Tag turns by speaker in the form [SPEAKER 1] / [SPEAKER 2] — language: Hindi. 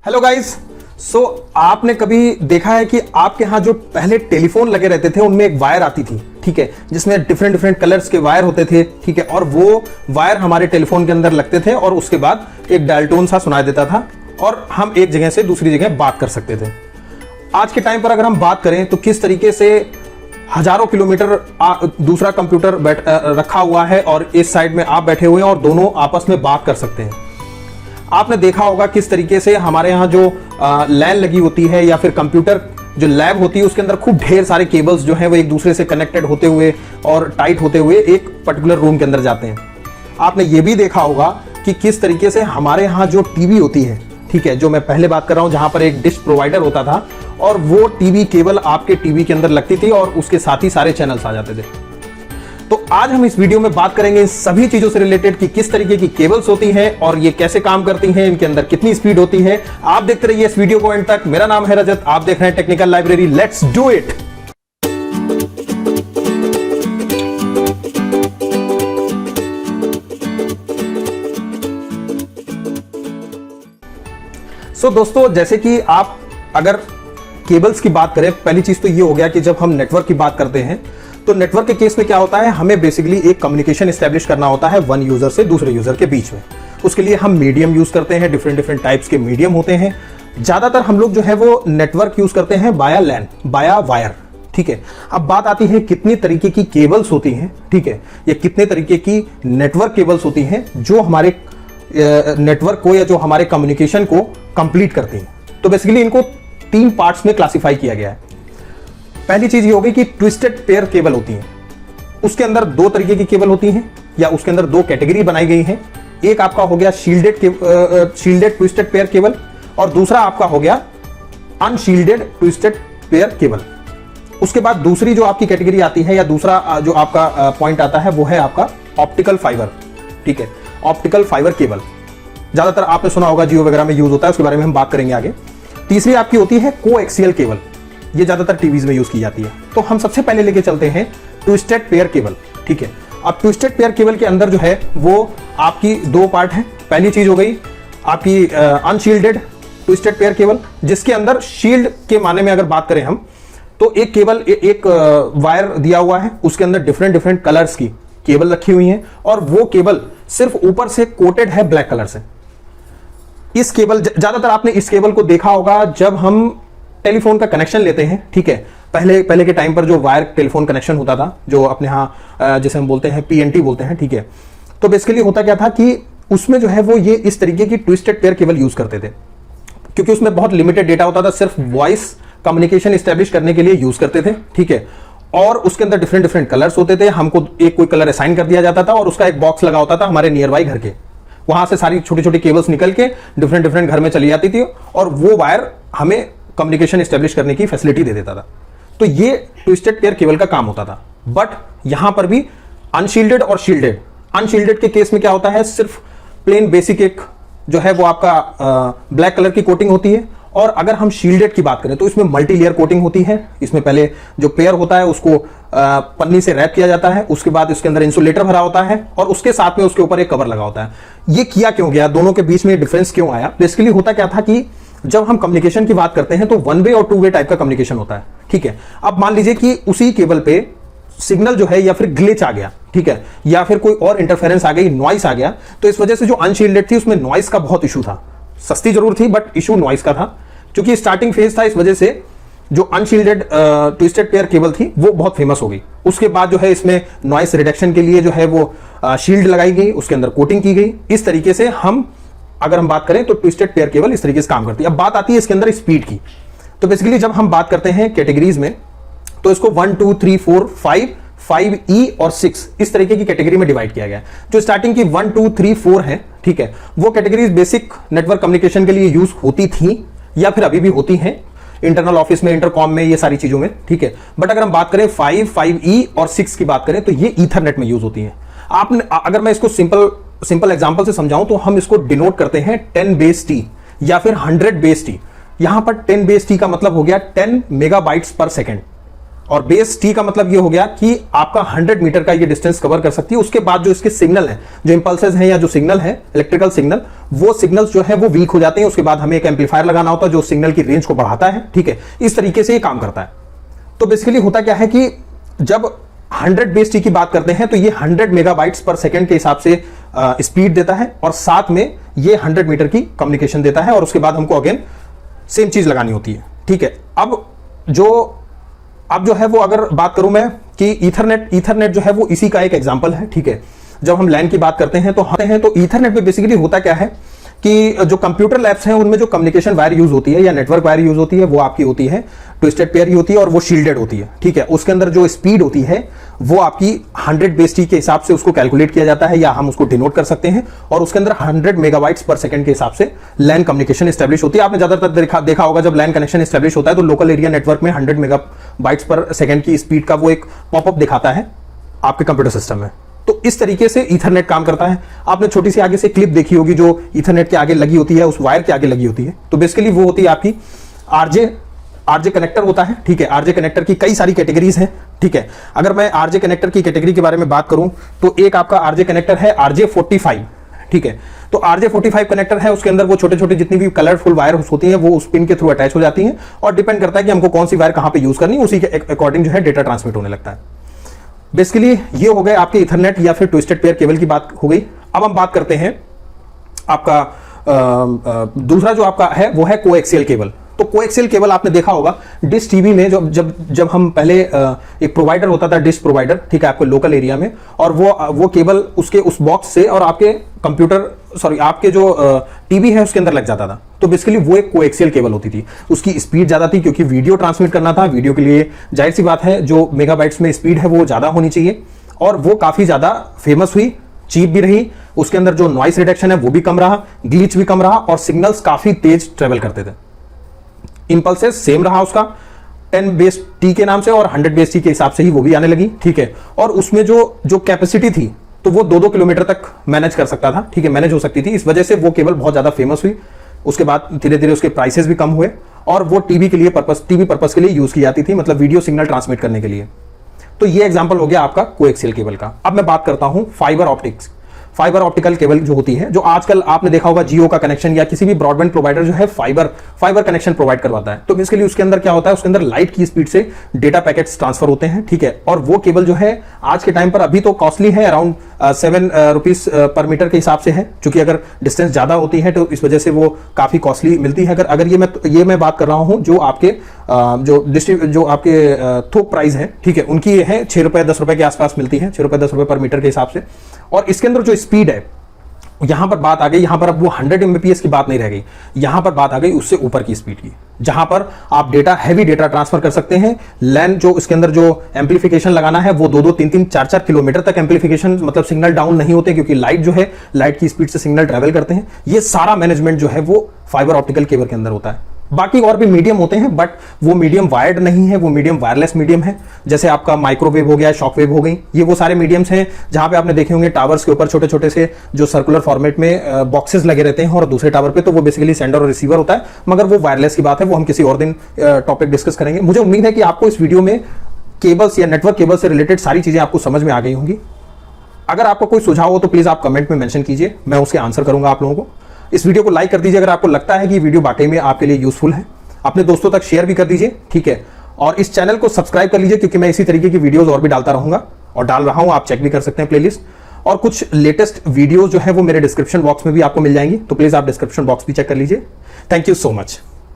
[SPEAKER 1] Hello guys. आपने कभी देखा है कि आपके यहाँ जो पहले टेलीफोन लगे रहते थे उनमें एक वायर आती थी, ठीक है, जिसमें डिफरेंट डिफरेंट कलर्स के वायर होते थे, ठीक है, और वो वायर हमारे टेलीफोन के अंदर लगते थे और उसके बाद एक डायल टोन सा सुनाई देता था और हम एक जगह से दूसरी जगह बात कर सकते थे। आज के टाइम पर अगर हम बात करें तो किस तरीके से हजारों किलोमीटर दूसरा कंप्यूटर रखा हुआ है और इस साइड में आप बैठे हुए हैं और दोनों आपस में बात कर सकते हैं। आपने देखा होगा किस तरीके से हमारे यहाँ जो लैन लगी होती है या फिर कंप्यूटर जो लैब होती है उसके अंदर खूब ढेर सारे केबल्स जो हैं वो एक दूसरे से कनेक्टेड होते हुए और टाइट होते हुए एक पर्टिकुलर रूम के अंदर जाते हैं। आपने ये भी देखा होगा कि किस तरीके से हमारे यहाँ जो टीवी होती है, ठीक है, जो मैं पहले बात कर रहा हूँ, जहां पर एक डिश प्रोवाइडर होता था और वो टीवी केबल आपके टीवी के अंदर लगती थी और उसके साथ ही सारे चैनल्स आ जाते थे। तो आज हम इस वीडियो में बात करेंगे इन सभी चीजों से रिलेटेड कि किस तरीके की केबल्स होती हैं और ये कैसे काम करती हैं, इनके अंदर कितनी स्पीड होती है। आप देखते रहिए इस वीडियो को एंड तक। मेरा नाम है रजत, आप देख रहे हैं technical library. Let's do it. दोस्तों, जैसे कि आप अगर केबल्स की बात करें, पहली चीज तो ये हो गया कि जब हम नेटवर्क की बात करते हैं तो नेटवर्क के केस में क्या होता है, हमें बेसिकली एक कम्युनिकेशन एस्टेब्लिश करना होता है वन यूजर से दूसरे यूजर के बीच में। उसके लिए हम मीडियम यूज करते हैं, डिफरेंट डिफरेंट टाइप्स के मीडियम होते हैं। ज्यादातर हम लोग जो है वो नेटवर्क यूज करते हैं बाया लैन, बाया वायर, ठीक है। अब बात आती है कितनी तरीके की केबल्स होती हैं, ठीक है, या कितने तरीके की नेटवर्क केबल्स होती हैं जो हमारे नेटवर्क को या जो हमारे कम्युनिकेशन को कंप्लीट करती हैं। तो बेसिकली इनको तीन पार्ट्स में क्लासिफाई किया गया है। पहली चीज ये होगी कि ट्विस्टेड पेयर केबल होती है। उसके अंदर दो तरीके की केबल होती हैं या उसके अंदर दो कैटेगरी बनाई गई हैं। एक आपका हो गया शील्डेड ट्विस्टेड पेयर केबल और दूसरा आपका हो गया अनशील्डेड ट्विस्टेड पेयर केबल। उसके बाद दूसरी जो आपकी कैटेगरी आती है या दूसरा जो आपका पॉइंट आता है वो है आपका ऑप्टिकल फाइबर, ठीक है, ऑप्टिकल फाइबर केबल। ज्यादातर आपने सुना होगा जियो वगैरह में यूज होता है, उसके बारे में हम बात करेंगे आगे। तीसरी आपकी होती है कोएक्सियल केबल, ये ज्यादातर टीवीज में यूज की जाती है। तो हम सबसे पहले लेके चलते हैं ट्विस्टेड पेयर केबल, ठीक है। अब ट्विस्टेड पेयर केबल के अंदर जो है वो आपकी दो पार्ट है। पहली चीज हो गई आपकी अनशील्डेड ट्विस्टेड पेयर केबल, जिसके अंदर शील्ड के माने में अगर बात करें हम तो एक केबल एक वायर दिया हुआ है, उसके अंदर डिफरेंट डिफरेंट कलर्स की केबल रखी हुई है और वो केबल सिर्फ ऊपर से कोटेड है ब्लैक कलर से। इस केबल ज्यादातर आपने इस केबल को देखा होगा जब हम टेलीफोन का कनेक्शन लेते हैं, ठीक है। पहले के टाइम पर जो वायर टेलीफोन कनेक्शन होता था, जो अपने यहाँ जैसे हम बोलते हैं PNT बोलते हैं, ठीक है। तो बेसिकली होता क्या था कि उसमें जो है वो ये इस तरीके की ट्विस्टेड पेयर केबल यूज करते थे, क्योंकि उसमें बहुत लिमिटेड डेटा होता था, सिर्फ वॉइस कम्युनिकेशन एस्टेब्लिश करने के लिए यूज करते थे, ठीक है। और उसके अंदर डिफरेंट डिफरेंट कलर्स होते थे। हमको एक कोई कलर असाइन कर दिया जाता था और उसका एक बॉक्स लगा होता था हमारे नियर बाई घर के। वहां से सारी छोटी छोटी केबल्स निकल के डिफरेंट डिफरेंट घर में चली जाती थी और वो वायर हमें कम्युनिकेशन एस्टेब्लिश करने की फैसिलिटी दे देता था। तो ये ट्विस्टेड पेयर केबल का काम होता था। बट यहां पर भी अनशील्डेड और शील्डेड, अनशील्डेड के केस में क्या होता है, सिर्फ प्लेन बेसिक एक जो है वो आपका ब्लैक कलर की कोटिंग होती है। और अगर हम शील्डेड की बात करें तो इसमें मल्टी लेयर कोटिंग होती है। इसमें पहले जो पेयर होता है उसको पन्नी से रैप किया जाता है, उसके बाद इसके अंदर इंसुलेटर भरा होता है और उसके साथ में उसके ऊपर एक कवर लगा होता है। ये किया क्यों गया, दोनों के बीच में डिफरेंस क्यों आया? बेसिकली होता क्या था कि जब हम कम्युनिकेशन की बात करते हैं तो वन वे और टू वे टाइप का कम्युनिकेशन होता है, ठीक है। अब मान लीजिए कि उसी केबल पे सिग्नल जो है या फिर ग्लिच आ गया, ठीक है, या फिर कोई और इंटरफेरेंस आ गई, नॉइस आ गया, तो इस वजह से जो अनशील्डेड थी उसमें नॉइस का बहुत इशू था। सस्ती जरूर थी बट इशू नॉइस का था, क्योंकि स्टार्टिंग फेज था। इस वजह से जो अनशील्डेड ट्विस्टेड पेयर केबल थी वो बहुत फेमस हो गई। उसके बाद जो है इसमें नॉइस रिडक्शन के लिए जो है वो शील्ड लगाई गई, उसके अंदर कोटिंग की गई। इस तरीके से अगर हम बात करें तो ट्विस्टेड पेयर केबल इस तरीके से काम करती है। अब बात आती है इसके अंदर स्पीड की। तो बेसिकली जब हम बात करते हैं कैटेगरीज में तो इसको 1 2 3 4 5 5E और 6 इस तरीके की कैटेगरी में डिवाइड किया गया है। जो स्टार्टिंग की 1 2 3 4 है, ठीक है, वो कैटेगरीज बेसिक नेटवर्क कम्युनिकेशन के लिए यूज होती थी या फिर अभी भी होती हैं, इंटरनल ऑफिस में, इंटरकॉम में, ये सारी चीजों में, ठीक है। बट अगर हम बात करें 5E और 6 की बात करें तो ये ईथरनेट में यूज होती है। आपने अगर मैं इसको सिंपल एग्जांपल से समझाऊं तो हम इसको डिनोट करते हैं 10 बेस T या फिर 100 बेस T। यहां पर 10 बेस T का मतलब हो गया 10 मेगाबाइट्स पर सेकेंड और बेस टी का मतलब ये हो गया कि आपका 100 मीटर का ये डिस्टेंस कवर कर सकती है। उसके बाद जो इसके सिग्नल है, जो इंपल्सेस हैं या जो सिग्नल है इलेक्ट्रिकल सिग्नल, वो सिग्नल्स जो है वो वीक हो जाते हैं। उसके बाद हमें एक एम्पलीफायर लगाना होता है जो सिग्नल की रेंज को बढ़ाता है। ठीक है, इस तरीके से ये काम करता है। तो बेसिकली होता क्या है कि जब 100 बेस टी की बात करते हैं तो ये 100 मेगाबाइट्स पर सेकेंड के हिसाब से स्पीड देता है और साथ में ये 100 मीटर की कम्युनिकेशन देता है। और उसके बाद हमको अगेन सेम चीज लगानी होती है। ठीक है, अब जो है वो अगर बात करूं मैं कि ईथरनेट जो है वो इसी का एक एग्जांपल है। ठीक है, जब हम लैन की बात करते हैं तो ईथरनेट में बेसिकली होता क्या है कि जो कंप्यूटर लैब्स हैं उनमें जो कम्युनिकेशन वायर यूज होती है या नेटवर्क वायर यूज होती है वो आपकी होती है ट्विस्टेड पेयर ही होती है और वो शील्डेड होती है। ठीक है, उसके अंदर जो स्पीड होती है वो आपकी 100 बेस टी के हिसाब से उसको कैलकुलेट किया जाता है या हम उसको डिनोट कर सकते हैं। और उसके अंदर 100 मेगाबाइट्स पर सेकंड के हिसाब से लैन कम्युनिकेशन एस्टैब्लिश होती है। आपने ज्यादातर देखा होगा जब लैन कनेक्शन एस्टैब्लिश होता है तो लोकल एरिया नेटवर्क में 100 मेगाबाइट्स पर सेकंड की स्पीड का वो एक पॉपअप दिखाता है आपके कंप्यूटर सिस्टम में। तो इस तरीके से ईथरनेट काम करता है। आपने छोटी सी आगे से क्लिप देखी होगी जो ईथरनेट के आगे लगी होती है, उस वायर के आगे लगी होती है। तो बेसिकली वो होती है आपकी आरजे कनेक्टर होता है। ठीक है, आरजे कनेक्टर की कई सारी कैटेगरीज हैं। ठीक है, अगर मैं आरजे कनेक्टर की कैटेगरी के बारे में बात करूं तो एक आपका आरजे कनेक्टर है RJ45। ठीक है, तो RJ45 कनेक्टर है, उसके अंदर वो छोटे छोटे जितनी भी कलरफुल वायर होती हैं वो उस पिन के थ्रू अटैच हो जाती हैं और डिपेंड करता है कि हमको कौन सी वायर कहां पे यूज करनी है, उसी के अकॉर्डिंग जो है डेटा ट्रांसमिट होने लगता है। बेसिकली ये हो गए आपके इथरनेट या फिर ट्विस्टेड पेयर केबल की बात हो गई। अब हम बात करते हैं आपका दूसरा जो आपका है वो है कोएक्सियल केबल। तो कोएक्सियल केबल आपने देखा होगा डिश टीवी में जब हम पहले एक प्रोवाइडर होता था, डिश प्रोवाइडर। ठीक है, आपके लोकल एरिया में, और वो केबल उसके उस बॉक्स से और आपके जो टीवी है उसके अंदर लग जाता था। तो बेसिकली वो एक कोएक्सियल केबल होती थी। उसकी स्पीड ज्यादा थी क्योंकि वीडियो ट्रांसमिट करना था। वीडियो के लिए जाहिर सी बात है जो मेगाबाइट्स में स्पीड है वो ज्यादा होनी चाहिए और वो काफी ज्यादा फेमस हुई, चीप भी रही। उसके अंदर जो नॉइस रिडक्शन है वो भी कम रहा, ग्लिच भी कम रहा और सिग्नल्स काफी तेज ट्रेवल करते थे। इंपल्सेस सेम रहा उसका 10 बेस टी के नाम से और 100 बेस टी के हिसाब से ही वो भी आने लगी। ठीक है, और उसमें जो कैपेसिटी थी तो वो 2-2 किलोमीटर तक मैनेज कर सकता था। ठीक है, मैनेज हो सकती थी। इस वजह से वो केबल बहुत ज्यादा फेमस हुई। उसके बाद धीरे धीरे उसके प्राइसेस भी कम हुए और वो टीवी पर्पस के लिए यूज की जाती थी, मतलब वीडियो सिग्नल ट्रांसमिट करने के लिए। तो ये एग्जांपल हो गया आपका कोएक्सियल केबल का। अब मैं बात करता हूं फाइबर ऑप्टिकल केबल जो होती है, जो आजकल आपने देखा होगा जियो का कनेक्शन या किसी भी ब्रॉडबैंड प्रोवाइडर जो है फाइबर कनेक्शन प्रोवाइड करवाता है। तो बेसिकली उसके अंदर क्या होता है, उसके अंदर लाइट की स्पीड से डेटा पैकेट्स ट्रांसफर होते हैं। ठीक है, और वो केबल जो है आज के टाइम पर अभी तो कॉस्टली है, अराउंड 7 रुपीज पर मीटर के हिसाब से है, क्योंकि अगर डिस्टेंस ज्यादा होती है तो इस वजह से वो काफी कॉस्टली मिलती है। अगर ये मैं बात कर रहा हूं जो आपके थोक प्राइस है, ठीक है, उनकी है 6 रुपए 10 रुपए के आसपास मिलती है, 6 रुपए 10 रुपए पर मीटर के हिसाब से। और इसके अंदर जो स्पीड है यहां पर बात आ गई, यहां पर अब वो 100 Mbps की बात नहीं रह गई, यहां पर बात आ गई उससे ऊपर की स्पीड की, जहां पर आप हैवी डेटा ट्रांसफर कर सकते हैं। लैन जो इसके अंदर जो एम्पलीफिकेशन लगाना है वो 2-2, 3-3, 4-4 किलोमीटर तक एम्पलीफिकेशन, मतलब सिग्नल डाउन नहीं होते क्योंकि लाइट जो है लाइट की स्पीड से सिग्नल ट्रेवल करते हैं। ये सारा मैनेजमेंट जो है वो फाइबर ऑप्टिकल केबल के अंदर होता है। बाकी और भी मीडियम होते हैं बट वो मीडियम वायर्ड नहीं है, वो मीडियम वायरलेस मीडियम है। जैसे आपका माइक्रोवेव हो गया, शॉकवेव हो गई, ये वो सारे मीडियम्स हैं जहां पे आपने देखे होंगे टावर्स के ऊपर छोटे छोटे से जो सर्कुलर फॉर्मेट में बॉक्सेस लगे रहते हैं और दूसरे टावर पे तो वो बेसिकली सेंडर और रिसीवर होता है, मगर वो वायरलेस की बात है, वो हम किसी और दिन टॉपिक डिस्कस करेंगे। मुझे उम्मीद है कि आपको इस वीडियो में केबल्स या नेटवर्क केबल से रिलेटेड सारी चीजें आपको समझ में आ गई होंगी। अगर आपको कोई सुझाव हो तो प्लीज आप कमेंट में मेंशन कीजिए, मैं उसके आंसर करूंगा आप लोगों को। इस वीडियो को लाइक कर दीजिए अगर आपको लगता है कि वीडियो वाकई में आपके लिए यूजफुल है। अपने दोस्तों तक शेयर भी कर दीजिए, ठीक है, और इस चैनल को सब्सक्राइब कर लीजिए क्योंकि मैं इसी तरीके की वीडियोस और भी डालता रहूंगा और डाल रहा हूं, आप चेक भी कर सकते हैं प्लेलिस्ट। और कुछ लेटेस्ट वीडियोस जो है वो मेरे डिस्क्रिप्शन बॉक्स में भी आपको मिल जाएंगी, तो प्लीज आप डिस्क्रिप्शन बॉक्स भी चेक कर लीजिए। Thank you so much.